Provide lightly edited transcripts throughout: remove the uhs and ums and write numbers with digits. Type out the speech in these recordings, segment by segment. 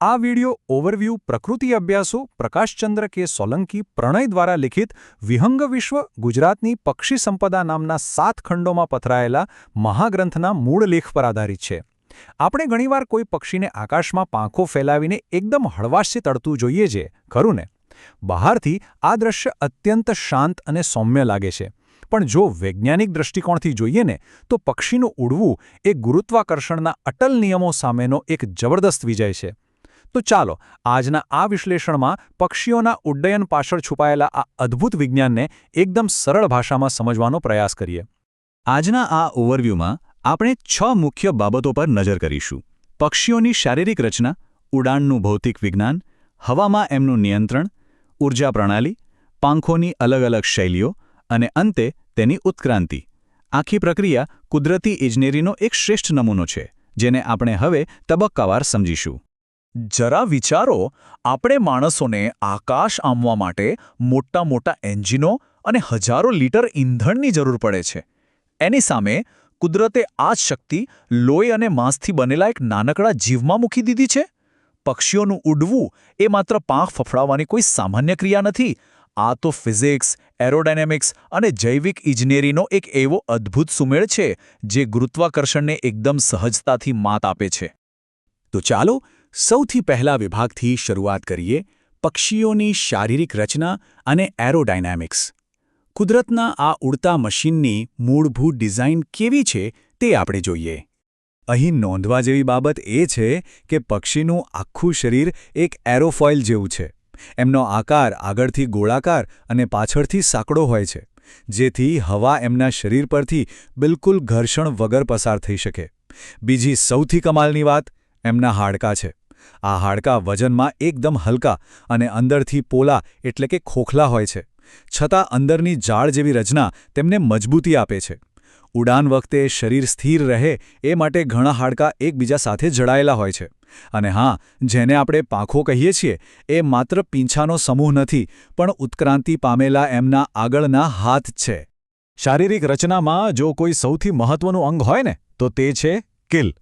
આ video overview પ્રકૃતિ અભ્યાસો પ્રકાશચંદ્ર કે સોલંકી પ્રણય દ્વારા લિખિત વિહંગ વિશ્વ ગુજરાતની પક્ષી સંપદા નામના 7 ખંડોમાં પથરાયેલા મહાગ્રંથના મૂળ લેખ પર આધારિત છે. આપણે ઘણીવાર કોઈ પક્ષીને આકાશમાં પાંખો ફેલાવીને એકદમ હળવાશથી તરતું જોઈએ છે, ખરું ને? બહારથી આ દ્રશ્ય અત્યંત શાંત અને સૌમ્ય લાગે છે. પણ જો વૈજ્ઞાનિક દૃષ્ટિકોણથી જોઈએ ને તો પક્ષીનું ઉડવું એ ગુરુત્વાકર્ષણના અટલ નિયમો સામેનો એક જબરદસ્ત વિજય છે. તો ચાલો આજના આ વિશ્લેષણમાં પક્ષીઓના ઉડ્ડયન પાછળ છુપાયેલા આ અદ્ભુત વિજ્ઞાનને એકદમ સરળ ભાષામાં સમજવાનો પ્રયાસ કરીએ. આજના આ ઓવરવ્યૂમાં આપણે 6 મુખ્ય બાબતો પર નજર કરીશું. પક્ષીઓની શારીરિક રચના, ઉડાનનું ભૌતિક વિજ્ઞાન, હવામાં એમનું નિયંત્રણ, ઊર્જા પ્રણાલી, પાંખોની અલગ અલગ શૈલીઓ અને અંતે તેની ઉત્ક્રાંતિ. આખી પ્રક્રિયા કુદરતી ઇજનેરીનો એક શ્રેષ્ઠ નમૂનો છે, જેને આપણે હવે તબક્કાવાર સમજીશું. જરા વિચારો, આપણે માણસોને આકાશ આંબવા માટે મોટા મોટા એન્જિનો અને હજારો લીટર ઈંધણની જરૂર પડે છે. એની સામે કુદરતે આ જ શક્તિ લોહી અને માંસથી બનેલા એક નાનકડા જીવમાં મૂકી દીધી છે. પક્ષીઓનું ઉડવું એ માત્ર પાંખ ફફડાવવાની કોઈ સામાન્ય ક્રિયા નથી. આ તો ફિઝિક્સ, એરોડાયનેમિક્સ અને જૈવિક ઇજનેરીનો એક એવો અદ્ભુત સુમેળ છે જે ગુરુત્વાકર્ષણને એકદમ સહજતાથી માત આપે છે. તો ચાલો સૌથી પહેલા વિભાગથી શરૂઆત કરીએ, પક્ષીઓની શારીરિક રચના અને એરોડાયનામિક્સ. કુદરતના આ ઉડતા મશીનની મૂળભૂત ડિઝાઇન કેવી છે તે આપણે જોઈએ. અહીં નોંધવા જેવી બાબત એ છે કે પક્ષીનું આખું શરીર એક એરોફોઇલ જેવું છે. એમનો આકાર આગળથી ગોળાકાર અને પાછળથી સાંકડો હોય છે, જેથી હવા એમના શરીર પરથી બિલકુલ ઘર્ષણ વગર પસાર થઈ શકે. બીજી સૌથી કમાલની વાત એમના હાડકાં છે. આ હાડકાં વજનમાં એકદમ હલકા અને અંદરથી પોલા એટલે કે ખોખલા હોય છે, છતાં અંદરની જાળ જેવી રચના તેમને મજબૂતી આપે છે. ઉડાન વખતે શરીર સ્થિર રહે એ માટે ઘણા હાડકાં એકબીજા સાથે જડાયેલા હોય છે. અને હા, જેને આપણે પાંખો કહીએ છીએ એ માત્ર પીંછાનો સમૂહ નથી, પણ ઉત્ક્રાંતિ પામેલા એમના આગળના હાથ છે. શારીરિક રચનામાં જો કોઈ સૌથી મહત્વનું અંગ હોય ને તો તે છે કિલ.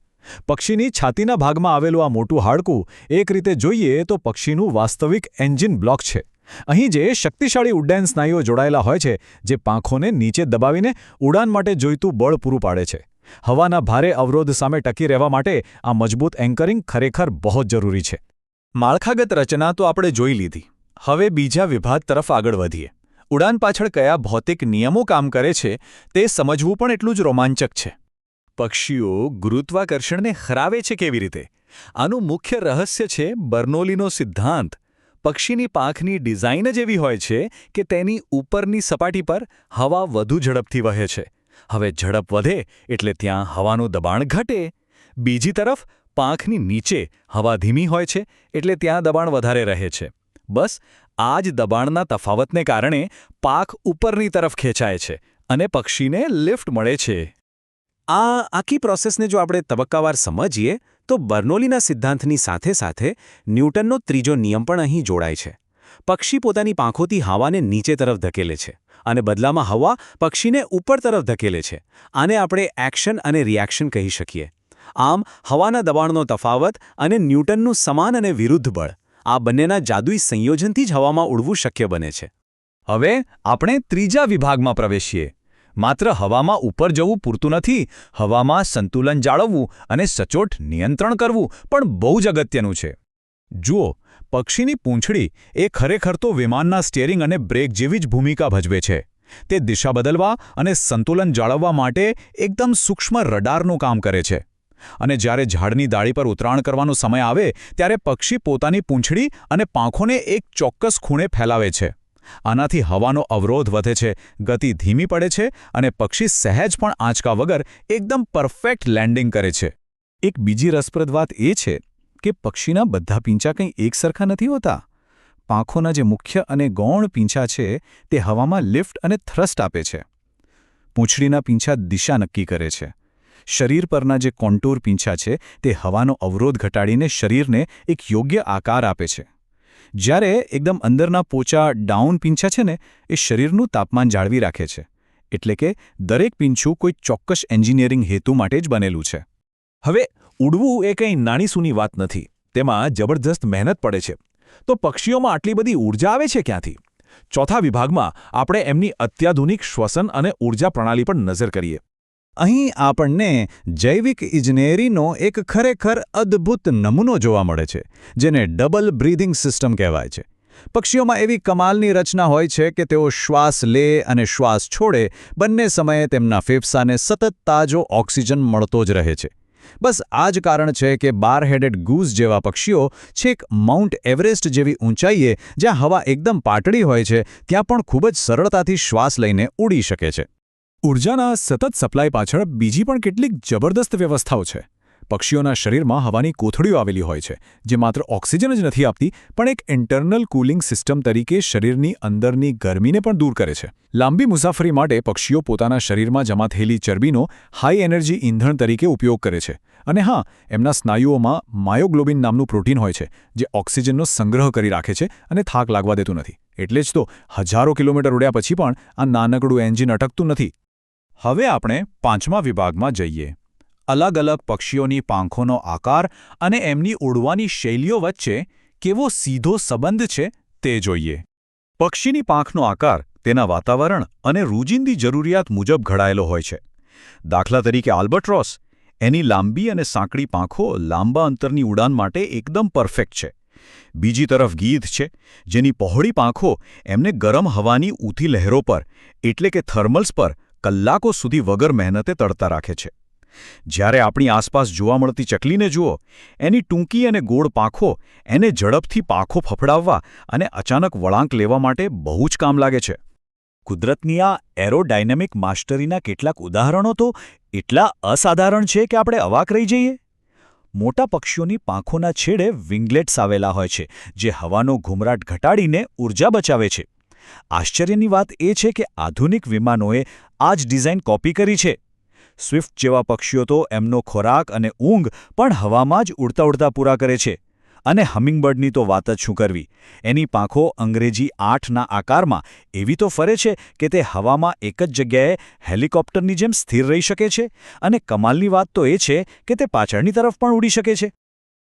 પક્ષીની છાતીના ભાગમાં આવેલું આ મોટું હાડકું એક રીતે જોઈએ તો પક્ષીનું વાસ્તવિક એન્જિન બ્લોક છે. અહીં જે શક્તિશાળી ઉડ્ડયન સ્નાયુઓ જોડાયેલા હોય છે, જે પાંખોને નીચે દબાવીને ઉડાન માટે જોઈતું બળ પૂરું પાડે છે. હવાના ભારે અવરોધ સામે ટકી રહેવા માટે આ મજબૂત એન્કરિંગ ખરેખર બહુ જ જરૂરી છે. માળખાગત રચના તો આપણે જોઈ લીધી. હવે બીજા વિભાગ તરફ આગળ વધીએ. ઉડાન પાછળ કયા ભૌતિક નિયમો કામ કરે છે તે સમજવું પણ એટલું જ રોમાંચક છે. પક્ષીઓ ગુરુત્વાકર્ષણને હરાવે છે કેવી રીતે? આનું મુખ્ય રહસ્ય છે બર્નોલીનો સિદ્ધાંત. પક્ષીની પાંખની ડિઝાઇન જ એવી હોય છે કે તેની ઉપરની સપાટી પર હવા વધુ ઝડપથી વહે છે. હવે ઝડપ વધે એટલે ત્યાં હવાનું દબાણ ઘટે. બીજી તરફ પાંખની નીચે હવા ધીમી હોય છે એટલે ત્યાં દબાણ વધારે રહે છે. બસ આ જ દબાણના તફાવતને કારણે પાંખ ઉપરની તરફ ખેંચાય છે અને પક્ષીને લિફ્ટ મળે છે. આ આખી પ્રોસેસને જો આપણે તબક્કાવાર સમજીએ તો બર્નોલીના સિદ્ધાંતની સાથે સાથે ન્યૂટનનો ત્રીજો નિયમ પણ અહીં જોડાય છે. પક્ષી પોતાની પાંખોથી હવાને નીચે તરફ ધકેલે છે અને બદલામાં હવા પક્ષીને ઉપર તરફ ધકેલે છે. આને આપણે એક્શન અને રિએક્શન કહી શકીએ. આમ હવાના દબાણનો તફાવત અને ન્યૂટનનું સમાન અને વિરુદ્ધ બળ, આ બંનેના જાદુઈ સંયોજનથી જ હવામાં ઉડવું શક્ય બને છે. હવે આપણે ત્રીજા વિભાગમાં પ્રવેશીએ. માત્ર હવામાં ઉપર જવું પૂરતું નથી, હવામાં સંતુલન જાળવવું અને સચોટ નિયંત્રણ કરવું પણ બહુ જ અગત્યનું છે. જુઓ, પક્ષીની પૂંછડી એ ખરેખર તો વિમાનના સ્ટિયરિંગ અને બ્રેક જેવી જ ભૂમિકા ભજવે છે. તે દિશા બદલવા અને સંતુલન જાળવવા માટે એકદમ સૂક્ષ્મ રડારનું કામ કરે છે. અને જ્યારે ઝાડની ડાળી પર ઉતરાણ કરવાનો સમય આવે ત્યારે પક્ષી પોતાની પૂંછડી અને પાંખોને એક ચોક્કસ ખૂણે ફેલાવે છે. આનાથી હવાનો અવરોધ વધે છે, ગતિ ધીમી પડે છે અને પક્ષી સહેજ પણ આંચકા વગર એકદમ પરફેક્ટ લેન્ડિંગ કરે છે. એક બીજી રસપ્રદ વાત એ છે કે પક્ષીના બધા પીંછા કંઈ એક સરખા નથી હોતા. પાંખોના જે મુખ્ય અને ગૌણ પીંછા છે તે હવામાં લિફ્ટ અને થ્રસ્ટ આપે છે. પૂંછડીના પીંછા દિશા નક્કી કરે છે. શરીર પરના જે કોન્ટૂર પીંછા છે તે હવાનો અવરોધ ઘટાડીને શરીરને એક યોગ્ય આકાર આપે છે. જ્યારે એકદમ અંદરના પોચા ડાઉન પીંછા છે ને, એ શરીરનું તાપમાન જાળવી રાખે છે. એટલે કે દરેક પીંછું કોઈ ચોક્કસ એન્જિનિયરિંગ હેતુ માટે જ બનેલું છે. હવે ઉડવું એ કંઈ નાની સૂની વાત નથી. તેમાં જબરદસ્ત મહેનત પડે છે. તો પક્ષીઓમાં આટલી બધી ઊર્જા આવે છે ક્યાંથી? ચોથા વિભાગમાં આપણે એમની અત્યાધુનિક શ્વસન અને ઊર્જા પ્રણાલી પર નજર કરીએ. અહીં આપણને જૈવિક ઇજનેરીનો એક ખરેખર અદ્ભુત નમૂનો જોવા મળે છે, જેને ડબલ બ્રીધિંગ સિસ્ટમ કહેવાય છે. પક્ષીઓમાં એવી કમાલની રચના હોય છે કે તેઓ શ્વાસ લે અને શ્વાસ છોડે બંને સમયે તેમના ફેફસાને સતત તાજો ઓક્સિજન મળતો જ રહે છે. બસ આ જ કારણ છે કે બાર-હેડેડ ગૂઝ જેવા પક્ષીઓ છેક માઉન્ટ એવરેસ્ટ જેવી ઊંચાઈએ, જ્યાં હવા એકદમ પાતળી હોય છે, ત્યાં પણ ખૂબ જ સરળતાથી શ્વાસ લઈને ઉડી શકે છે. ઊર્જાના સતત સપ્લાય પાછળ બીજી પણ કેટલીક જબરદસ્ત વ્યવસ્થાઓ છે. પક્ષીઓના શરીરમાં હવાની કોથળીઓ આવેલી હોય છે, જે માત્ર ઓક્સિજન જ નથી આપતી, પણ એક ઇન્ટરનલ કૂલિંગ સિસ્ટમ તરીકે શરીરની અંદરની ગરમીને પણ દૂર કરે છે. લાંબી મુસાફરી માટે પક્ષીઓ પોતાના શરીરમાં જમા થયેલી ચરબીનો હાઈ એનર્જી ઇંધણ તરીકે ઉપયોગ કરે છે. અને હા, એમના સ્નાયુઓમાં માયોગ્લોબિન નામનું પ્રોટીન હોય છે, જે ઓક્સિજનનો સંગ્રહ કરી રાખે છે અને થાક લાગવા દેતું નથી. એટલે જ તો હજારો કિલોમીટર ઉડ્યા પછી પણ આ નાનકડું એન્જિન અટકતું નથી. હવે આપણે પાંચમા વિભાગમાં જઈએ. અલગ અલગ પક્ષીઓની પાંખોનો આકાર અને એમની ઉડવાની શૈલીઓ વચ્ચે કેવો સીધો સંબંધ છે તે જોઈએ. પક્ષીની પાંખનો આકાર તેના વાતાવરણ અને રોજિંદી જરૂરિયાત મુજબ ઘડાયેલો હોય છે. દાખલા તરીકે આલ્બટ્રોસ, એની લાંબી અને સાંકડી પાંખો લાંબા અંતરની ઉડાન માટે એકદમ પરફેક્ટ છે. બીજી તરફ ગીધ છે, જેની પહોળી પાંખો એમને ગરમ હવાની ઊંધી લહેરો પર એટલે કે થર્મલ્સ પર કલાકો સુધી વગર મહેનતે તડતા રાખે છે. જ્યારે આપણી આસપાસ જોવા મળતી ચકલીને જુઓ, એની ટૂંકી અને ગોળ પાંખો એને ઝડપથી પાંખો ફફડાવવા અને અચાનક વળાંક લેવા માટે બહુ જ કામ લાગે છે. કુદરતની આ એરોડાયનેમિક માસ્ટરીના કેટલાક ઉદાહરણો તો એટલા અસાધારણ છે કે આપણે અવાક રહી જઈએ. મોટા પક્ષીઓની પાંખોના છેડે વિંગલેટ્સ આવેલા હોય છે, જે હવાનો ઘૂમરાટ ઘટાડીને ઊર્જા બચાવે છે. આશ્ચર્યની વાત એ છે કે આધુનિક વિમાનોએ આ જ ડિઝાઇન કોપી કરી છે. સ્વિફ્ટ જેવા પક્ષીઓ તો એમનો ખોરાક અને ઊંઘ પણ હવામાં જ ઉડતા ઉડતા પૂરા કરે છે. અને હમિંગબર્ડની તો વાત જ શું કરવી. એની પાંખો અંગ્રેજી 8ના આકારમાં એવી તો ફરે છે કે તે હવામાં એક જ જગ્યાએ હેલિકોપ્ટરની જેમ સ્થિર રહી શકે છે. અને કમાલની વાત તો એ છે કે તે પાછળની તરફ પણ ઉડી શકે છે.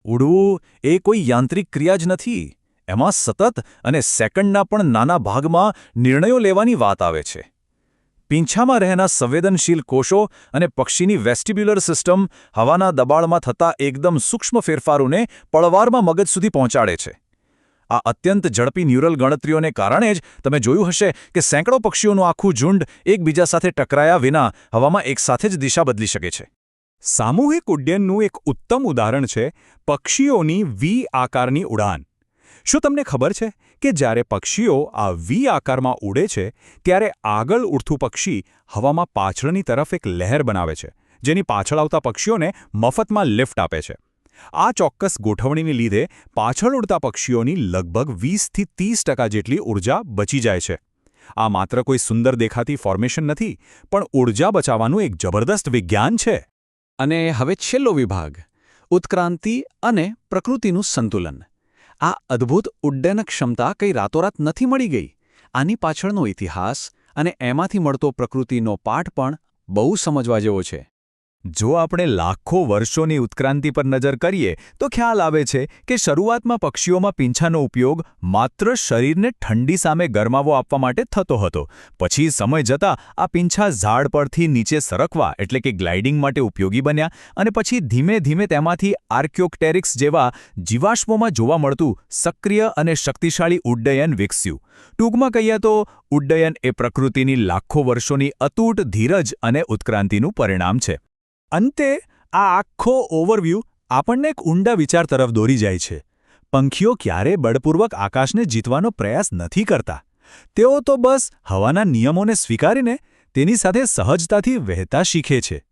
ઉડવું એ કોઈ યાંત્રિક ક્રિયા જ નથી. એમાં સતત અને સેકન્ડના પણ નાના ભાગમાં નિર્ણયો લેવાની વાત આવે છે. પીંછામાં રહેના સંવેદનશીલ કોષો અને પક્ષીની વેસ્ટિબ્યુલર સિસ્ટમ હવાના દબાણમાં થતા એકદમ સૂક્ષ્મ ફેરફારોને પળવારમાં મગજ સુધી પહોંચાડે છે. આ અત્યંત ઝડપી ન્યુરલ ગણતરીઓને કારણે જ તમે જોયું હશે કે સેંકડો પક્ષીઓનું આખું ઝુંડ એકબીજા સાથે ટકરાયા વિના હવામાં એકસાથે જ દિશા બદલી શકે છે. સામૂહિક ઉડ્ડયનનું એક ઉત્તમ ઉદાહરણ છે પક્ષીઓની વી આકારની ઉડાન. શું તમને ખબર છે કે જ્યારે પક્ષીઓ આ વી આકારમાં ઉડે છે, ત્યારે આગળ ઉડતું પક્ષી હવામાં પાછળની તરફ એક લહેર બનાવે છે, જેની પાછળ આવતા પક્ષીઓને મફતમાં લિફ્ટ આપે છે. આ ચોક્કસ ગોઠવણીને લીધે પાછળ ઉડતા પક્ષીઓની લગભગ 20થી 30% જેટલી ઊર્જા બચી જાય છે. આ માત્ર કોઈ સુંદર દેખાતી ફોર્મેશન નથી, પણ ઊર્જા બચાવવાનું એક જબરદસ્ત વિજ્ઞાન છે. અને હવે છેલ્લો વિભાગ, ઉત્ક્રાંતિ અને પ્રકૃતિનું સંતુલન. આ અદ્ભુત ઉડ્ડયન ક્ષમતા કંઈ રાતોરાત નથી મળી ગઈ. આની પાછળનો ઇતિહાસ અને એમાંથી મળતો પ્રકૃતિનો પાઠ પણ બહુ સમજવા જેવો છે. જો આપણે લાખો વર્ષોની ઉત્ક્રાંતિ પર નજર કરીએ તો ખ્યાલ આવે છે કે શરૂઆતમાં પક્ષીઓમાં પીંછાનો ઉપયોગ માત્ર શરીરને ઠંડી સામે ગરમાવો આપવા માટે થતો હતો. પછી સમય જતાં આ પીંછા ઝાડ પરથી નીચે સરકવા એટલે કે ગ્લાઇડિંગ માટે ઉપયોગી બન્યા અને પછી ધીમે ધીમે તેમાંથી આર્ક્યોપ્ટેરિક્સ જેવા જીવાશ્મોમાં જોવા મળતું સક્રિય અને શક્તિશાળી ઉડ્ડયન વિકસ્યું. ટૂંકમાં કહીએ તો ઉડ્ડયન એ પ્રકૃતિની લાખો વર્ષોની અતૂટ ધીરજ અને ઉત્ક્રાંતિનું પરિણામ છે. અંતે આ આખો ઓવરવ્યૂ આપણને એક ઊંડા વિચાર તરફ દોરી જાય છે. પંખીઓ ક્યારે બળપૂર્વક આકાશને જીતવાનો પ્રયાસ નથી કરતા. તેઓ તો બસ હવાના નિયમોને સ્વીકારીને તેની સાથે સહજતાથી વહેતા શીખે છે.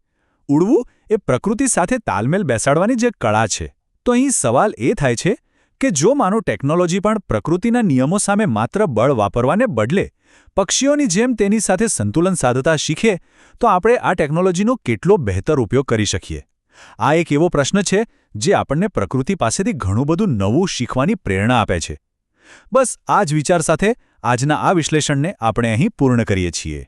ઉડવું એ પ્રકૃતિ સાથે તાલમેલ બેસાડવાની જે કળા છે. તો અહીં સવાલ એ થાય છે કે જો માનો ટેકનોલોજી પણ પ્રકૃતિના નિયમો સામે માત્ર બળ વાપરવાને બદલે પક્ષીઓની જેમ તેની સાથે સંતુલન સાધતા શીખે, તો આપણે આ ટેકનોલોજીનો કેટલો બહેતર ઉપયોગ કરી શકીએ. આ એક એવો પ્રશ્ન છે જે આપણને પ્રકૃતિ પાસેથી ઘણું બધું નવું શીખવાની પ્રેરણા આપે છે. બસ આ જ વિચાર સાથે આજના આ વિશ્લેષણને આપણે અહીં પૂર્ણ કરીએ છીએ.